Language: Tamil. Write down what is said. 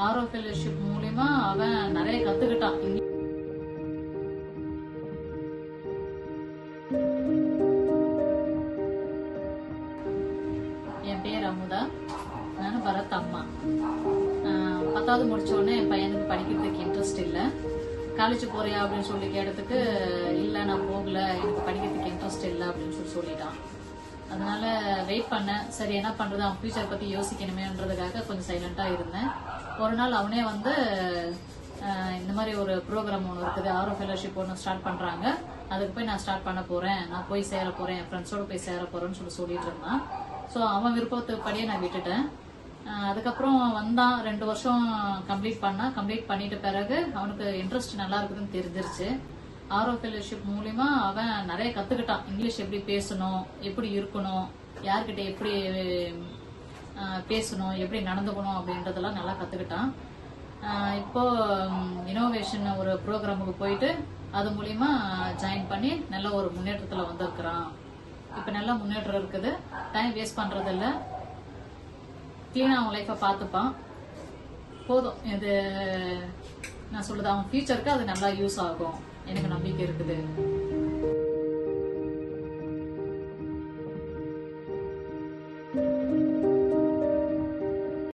ஆரோ ஃபெலோஷிப் மூலியமா அவன் நிறைய கத்துக்கிட்டான். என் பேர் அமுதா, நான் பரத் அம்மா. 10வது முடிச்ச உடனே என் பையனுக்கு படிக்கிறதுக்கு இன்ட்ரெஸ்ட் இல்லை. காலேஜ் போறியா அப்படின்னு சொல்லி கேட்டதுக்கு இல்லை நான் போகல, எனக்கு படிக்கிறதுக்கு இன்ட்ரெஸ்ட் இல்லை அப்படின்னு சொல்லிட்டான். அதனால வெயிட் பண்ணேன். சரி என்ன பண்றது, அவன் ஃபியூச்சர் பத்தி யோசிக்கணுமேன்றதுக்காக கொஞ்சம் சைலண்டா இருந்தேன். ஒரு நாள் அவனே வந்து இந்த மாதிரி ஒரு ப்ரோக்ராம் ஒன்று இருக்குது, ஆரோ ஃபெலோஷிப் ஒன்று ஸ்டார்ட் பண்றாங்க, அதுக்கு போய் நான் ஸ்டார்ட் பண்ண போறேன், நான் போய் சேர போறேன், என் ஃப்ரெண்ட்ஸோட போய் சேர போறேன்னு சொல்லிட்டு இருந்தான். ஸோ அவன் விருப்பத்துப்படியே நான் விட்டுட்டேன். அதுக்கப்புறம் வந்தான், 2 வருஷம் கம்ப்ளீட் பண்ணான். கம்ப்ளீட் பண்ணிட்ட பிறகு அவனுக்கு இன்ட்ரெஸ்ட் நல்லா இருக்குதுன்னு தெரிஞ்சிருச்சு. ஆரோ ஃபெலோஷிப் மூலியமா அவன் நிறைய கத்துக்கிட்டான். இங்கிலீஷ் எப்படி பேசணும், எப்படி இருக்கணும், யார்கிட்ட எப்படி பேசணும், எப்படி நடந்துக்கணும் அப்படின்றதெல்லாம் நல்லா கத்துக்கிட்டான். இப்போ இனோவேஷன் ஒரு ப்ரோக்ராமுக்கு போயிட்டு அது மூலியமா ஜாயின் பண்ணி நல்ல ஒரு முன்னேற்றத்துல வந்திருக்கிறான். இப்ப நல்ல முன்னேற்றம் இருக்குது. டைம் வேஸ்ட் பண்றது இல்ல, கிளீனா அவன் லைஃபை பார்த்துப்பான். போதும், இது நான் சொல்றது அவன் ஃபியூச்சருக்கு அது நல்லா யூஸ் ஆகும், எனக்கு நம்பிக்கை இருக்குது.